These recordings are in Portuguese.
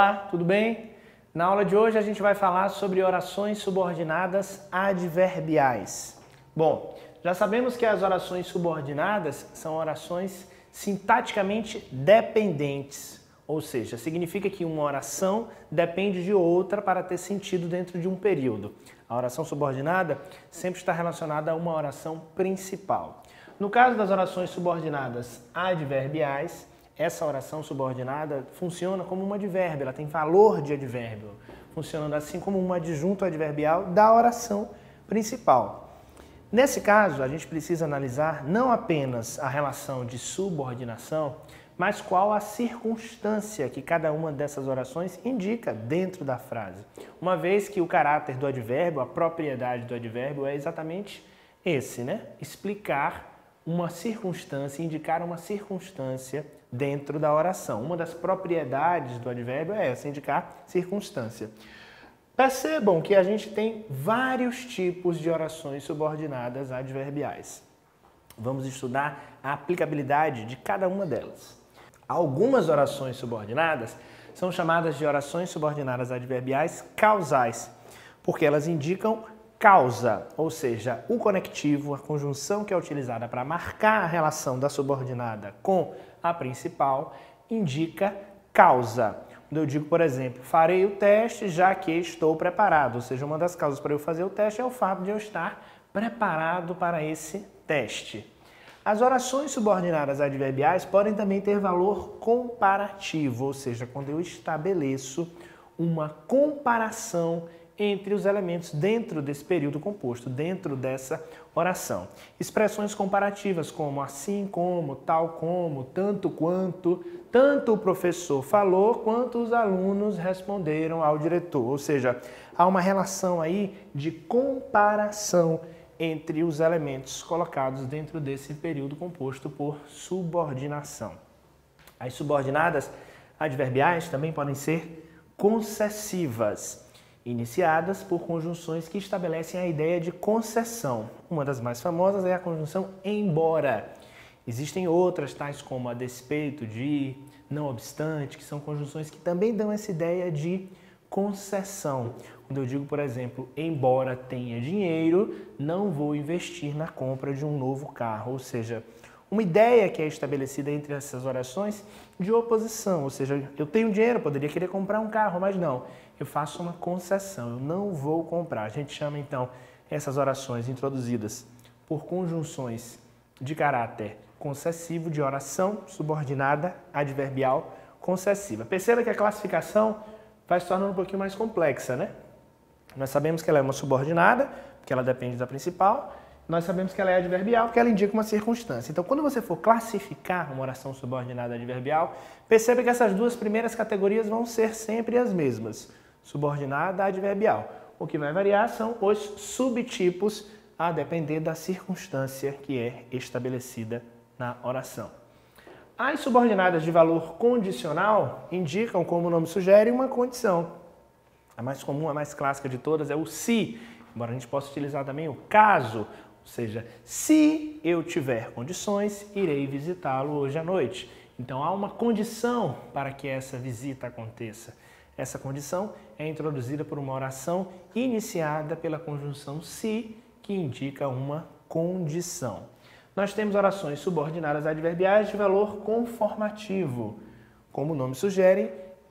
Olá, tudo bem? Na aula de hoje a gente vai falar sobre orações subordinadas adverbiais. Bom, já sabemos que as orações subordinadas são orações sintaticamente dependentes, ou seja, significa que uma oração depende de outra para ter sentido dentro de um período. A oração subordinada sempre está relacionada a uma oração principal. No caso das orações subordinadas adverbiais, essa oração subordinada funciona como um advérbio, ela tem valor de advérbio, funcionando assim como um adjunto adverbial da oração principal. Nesse caso, a gente precisa analisar não apenas a relação de subordinação, mas qual a circunstância que cada uma dessas orações indica dentro da frase. Uma vez que o caráter do advérbio, a propriedade do advérbio é exatamente esse, né? Explicar uma circunstância, indicar uma circunstância dentro da oração. Uma das propriedades do advérbio é essa, indicar circunstância. Percebam que a gente tem vários tipos de orações subordinadas adverbiais. Vamos estudar a aplicabilidade de cada uma delas. Algumas orações subordinadas são chamadas de orações subordinadas adverbiais causais, porque elas indicam causa, ou seja, o conectivo, a conjunção que é utilizada para marcar a relação da subordinada com a principal, indica causa. Quando eu digo, por exemplo, farei o teste já que estou preparado, ou seja, uma das causas para eu fazer o teste é o fato de eu estar preparado para esse teste. As orações subordinadas adverbiais podem também ter valor comparativo, ou seja, quando eu estabeleço uma comparação entre os elementos dentro desse período composto, dentro dessa oração. Expressões comparativas como assim como, tal como, tanto quanto, tanto o professor falou quanto os alunos responderam ao diretor. Ou seja, há uma relação aí de comparação entre os elementos colocados dentro desse período composto por subordinação. As subordinadas adverbiais também podem ser concessivas, iniciadas por conjunções que estabelecem a ideia de concessão. Uma das mais famosas é a conjunção embora. Existem outras, tais como a despeito de, não obstante, que são conjunções que também dão essa ideia de concessão. Quando eu digo, por exemplo, embora tenha dinheiro, não vou investir na compra de um novo carro. Ou seja, uma ideia que é estabelecida entre essas orações de oposição. Ou seja, eu tenho dinheiro, poderia querer comprar um carro, mas não. Eu faço uma concessão, eu não vou comprar. A gente chama, então, essas orações introduzidas por conjunções de caráter concessivo de oração subordinada adverbial concessiva. Perceba que a classificação vai se tornando um pouquinho mais complexa, né? Nós sabemos que ela é uma subordinada, porque ela depende da principal. Nós sabemos que ela é adverbial, porque ela indica uma circunstância. Então, quando você for classificar uma oração subordinada adverbial, perceba que essas duas primeiras categorias vão ser sempre as mesmas. Subordinada adverbial. O que vai variar são os subtipos a depender da circunstância que é estabelecida na oração. As subordinadas de valor condicional indicam, como o nome sugere, uma condição. A mais comum, a mais clássica de todas é o se, embora a gente possa utilizar também o caso, ou seja, se eu tiver condições, irei visitá-lo hoje à noite. Então há uma condição para que essa visita aconteça. Essa condição é introduzida por uma oração iniciada pela conjunção se, que indica uma condição. Nós temos orações subordinadas adverbiais de valor conformativo. Como o nome sugere,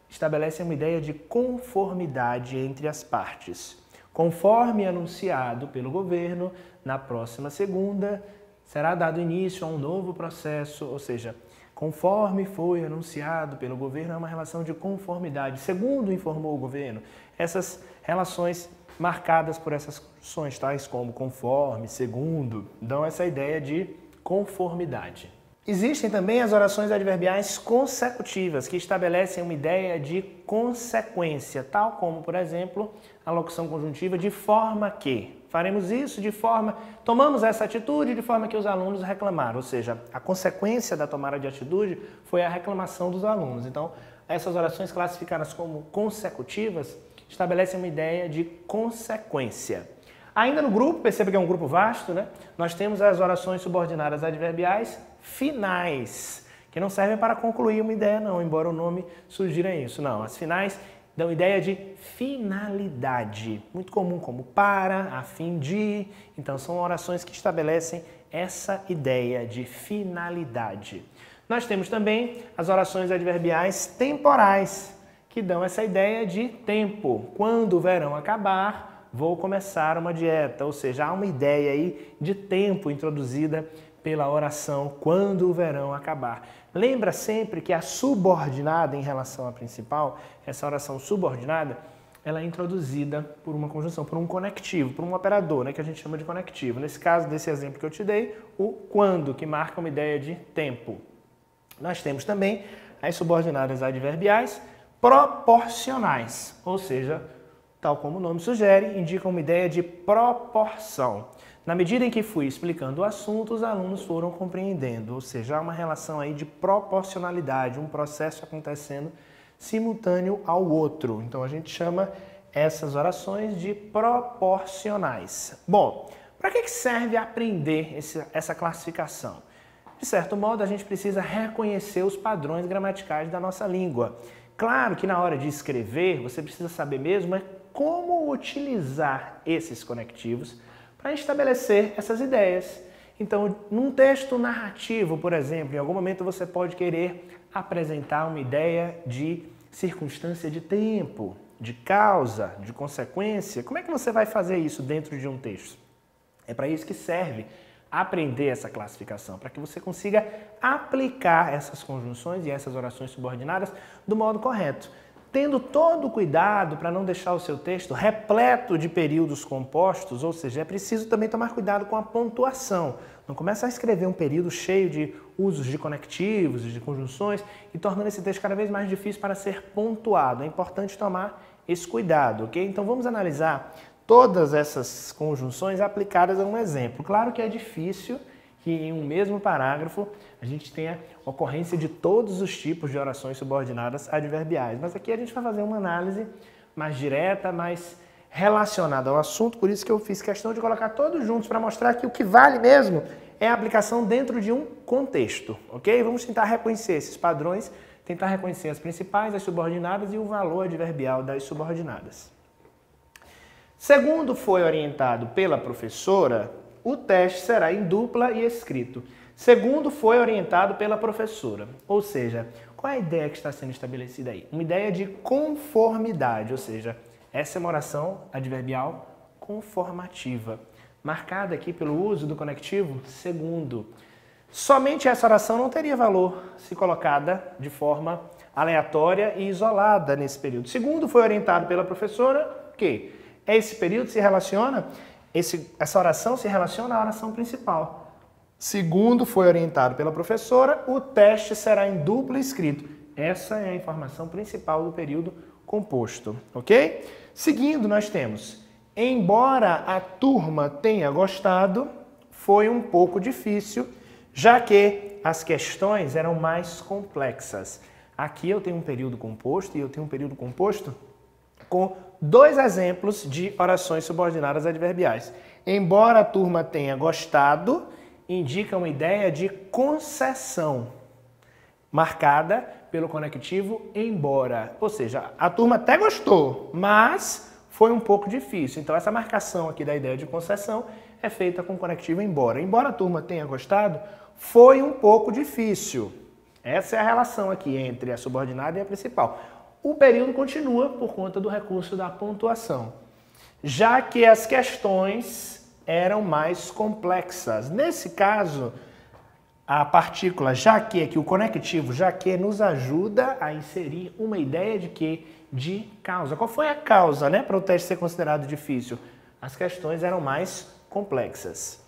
estabelece uma ideia de conformidade entre as partes. Conforme anunciado pelo governo, na próxima segunda será dado início a um novo processo, ou seja, conforme foi anunciado pelo governo, é uma relação de conformidade. Segundo informou o governo, essas relações marcadas por essas condições, tais como conforme, segundo, dão essa ideia de conformidade. Existem também as orações adverbiais consecutivas, que estabelecem uma ideia de consequência, tal como, por exemplo, a locução conjuntiva de forma que. Faremos isso de forma... Tomamos essa atitude de forma que os alunos reclamaram, ou seja, a consequência da tomada de atitude foi a reclamação dos alunos. Então, essas orações classificadas como consecutivas estabelecem uma ideia de consequência. Ainda no grupo, perceba que é um grupo vasto, né? Nós temos as orações subordinadas adverbiais finais, que não servem para concluir uma ideia não, embora o nome sugira isso. Não, as finais dão ideia de finalidade, muito comum como para, a fim de. Então são orações que estabelecem essa ideia de finalidade. Nós temos também as orações adverbiais temporais, que dão essa ideia de tempo. Quando o verão acabar, vou começar uma dieta, ou seja, há uma ideia aí de tempo introduzida pela oração quando o verão acabar. Lembra sempre que a subordinada em relação à principal, essa oração subordinada, ela é introduzida por uma conjunção, por um conectivo, por um operador, né, que a gente chama de conectivo. Nesse caso, desse exemplo que eu te dei, o quando, que marca uma ideia de tempo. Nós temos também as subordinadas adverbiais proporcionais, ou seja, tal como o nome sugere, indicam uma ideia de proporção. Na medida em que fui explicando o assunto, os alunos foram compreendendo, ou seja, há uma relação aí de proporcionalidade, um processo acontecendo simultâneo ao outro. Então a gente chama essas orações de proporcionais. Bom, para que serve aprender essa classificação? De certo modo, a gente precisa reconhecer os padrões gramaticais da nossa língua. Claro que na hora de escrever, você precisa saber mesmo como utilizar esses conectivos para estabelecer essas ideias. Então, num texto narrativo, por exemplo, em algum momento você pode querer apresentar uma ideia de circunstância de tempo, de causa, de consequência. Como é que você vai fazer isso dentro de um texto? É para isso que serve aprender essa classificação, para que você consiga aplicar essas conjunções e essas orações subordinadas do modo correto, tendo todo o cuidado para não deixar o seu texto repleto de períodos compostos, ou seja, é preciso também tomar cuidado com a pontuação. Não começa a escrever um período cheio de usos de conectivos e de conjunções e tornando esse texto cada vez mais difícil para ser pontuado. É importante tomar esse cuidado, ok? Então vamos analisar todas essas conjunções aplicadas a um exemplo. Claro que é difícil que em um mesmo parágrafo a gente tenha ocorrência de todos os tipos de orações subordinadas adverbiais, mas aqui a gente vai fazer uma análise mais direta, mais relacionada ao assunto, por isso que eu fiz questão de colocar todos juntos para mostrar que o que vale mesmo é a aplicação dentro de um contexto, ok? Vamos tentar reconhecer esses padrões, tentar reconhecer as principais, as subordinadas e o valor adverbial das subordinadas. Segundo foi orientado pela professora, o teste será em dupla e escrito. Segundo foi orientado pela professora, ou seja, qual é a ideia que está sendo estabelecida aí? Uma ideia de conformidade, ou seja, essa é uma oração adverbial conformativa, marcada aqui pelo uso do conectivo segundo. Somente essa oração não teria valor se colocada de forma aleatória e isolada nesse período. Segundo foi orientado pela professora, o quê? Esse período se relaciona, essa oração se relaciona à oração principal. Segundo foi orientado pela professora, o teste será em duplo escrito. Essa é a informação principal do período composto, ok? Seguindo, nós temos, embora a turma tenha gostado, foi um pouco difícil, já que as questões eram mais complexas. Aqui eu tenho um período composto e eu tenho um período composto com dois exemplos de orações subordinadas adverbiais. Embora a turma tenha gostado, indica uma ideia de concessão, marcada pelo conectivo embora. Ou seja, a turma até gostou, mas foi um pouco difícil. Então essa marcação aqui da ideia de concessão é feita com o conectivo embora. Embora a turma tenha gostado, foi um pouco difícil. Essa é a relação aqui entre a subordinada e a principal. O período continua por conta do recurso da pontuação, já que as questões eram mais complexas. Nesse caso, a partícula já que, aqui o conectivo já que, nos ajuda a inserir uma ideia de quê? De causa. Qual foi a causa, né, para o teste ser considerado difícil? As questões eram mais complexas.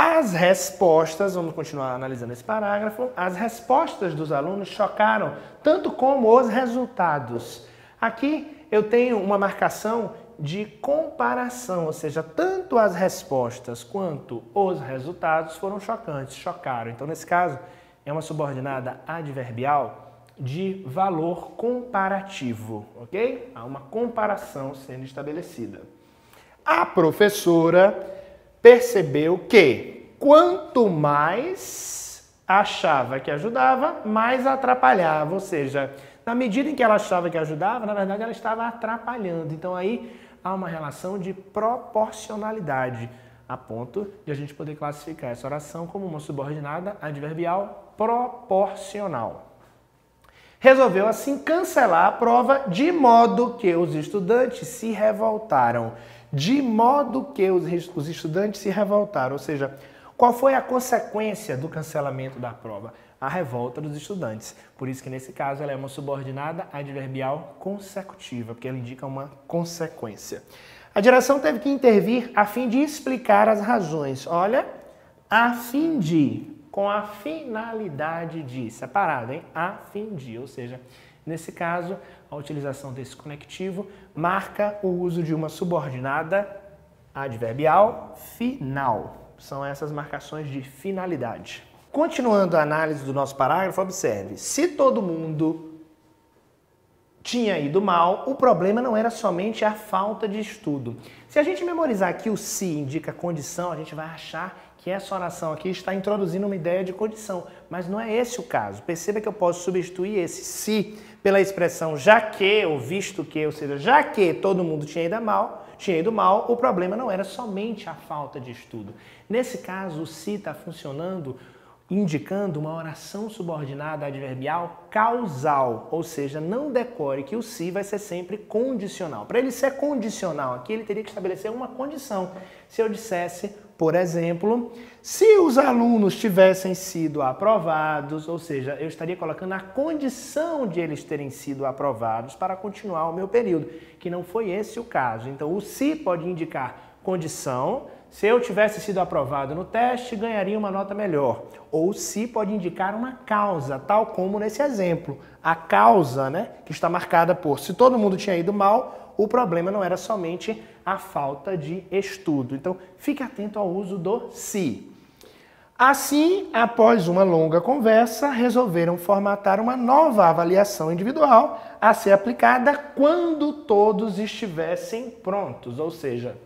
As respostas, vamos continuar analisando esse parágrafo, as respostas dos alunos chocaram, tanto como os resultados. Aqui eu tenho uma marcação de comparação, ou seja, tanto as respostas quanto os resultados foram chocantes, chocaram. Então, nesse caso, é uma subordinada adverbial de valor comparativo, ok? Há uma comparação sendo estabelecida. A professora percebeu que quanto mais achava que ajudava, mas atrapalhava, ou seja, na medida em que ela achava que ajudava, na verdade ela estava atrapalhando. Então aí há uma relação de proporcionalidade, a ponto de a gente poder classificar essa oração como uma subordinada adverbial proporcional. Resolveu assim cancelar a prova de modo que os estudantes se revoltaram. De modo que os estudantes se revoltaram, ou seja, qual foi a consequência do cancelamento da prova? A revolta dos estudantes. Por isso que nesse caso ela é uma subordinada adverbial consecutiva, porque ela indica uma consequência. A direção teve que intervir a fim de explicar as razões. Olha, a fim de, com a finalidade de, separado, hein? A fim de, ou seja, nesse caso, a utilização desse conectivo marca o uso de uma subordinada adverbial final. São essas marcações de finalidade. Continuando a análise do nosso parágrafo, observe. Se todo mundo tinha ido mal, o problema não era somente a falta de estudo. Se a gente memorizar que o se indica condição, a gente vai achar que essa oração aqui está introduzindo uma ideia de condição, mas não é esse o caso. Perceba que eu posso substituir esse se pela expressão já que ou visto que, ou seja, já que todo mundo tinha ido mal, o problema não era somente a falta de estudo. Nesse caso, o se está funcionando indicando uma oração subordinada adverbial causal, ou seja, não decore que o se vai ser sempre condicional. Para ele ser condicional aqui, ele teria que estabelecer uma condição. Se eu dissesse, por exemplo, se os alunos tivessem sido aprovados, ou seja, eu estaria colocando a condição de eles terem sido aprovados para continuar o meu período, que não foi esse o caso. Então, o se pode indicar condição. Se eu tivesse sido aprovado no teste, ganharia uma nota melhor. Ou se pode indicar uma causa, tal como nesse exemplo. A causa, né, que está marcada por se todo mundo tinha ido mal, o problema não era somente a falta de estudo. Então, fique atento ao uso do se. Assim, após uma longa conversa, resolveram formatar uma nova avaliação individual a ser aplicada quando todos estivessem prontos. Ou seja,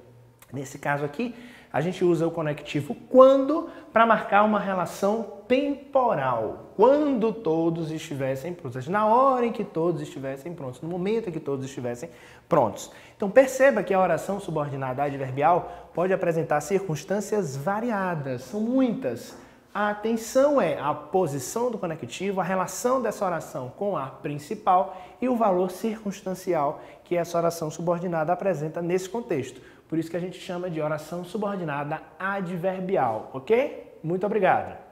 nesse caso aqui, a gente usa o conectivo quando para marcar uma relação temporal. Quando todos estivessem prontos. Na hora em que todos estivessem prontos. No momento em que todos estivessem prontos. Então perceba que a oração subordinada adverbial pode apresentar circunstâncias variadas. São muitas. A atenção é a posição do conectivo, a relação dessa oração com a principal e o valor circunstancial que essa oração subordinada apresenta nesse contexto. Por isso que a gente chama de oração subordinada adverbial, ok? Muito obrigado!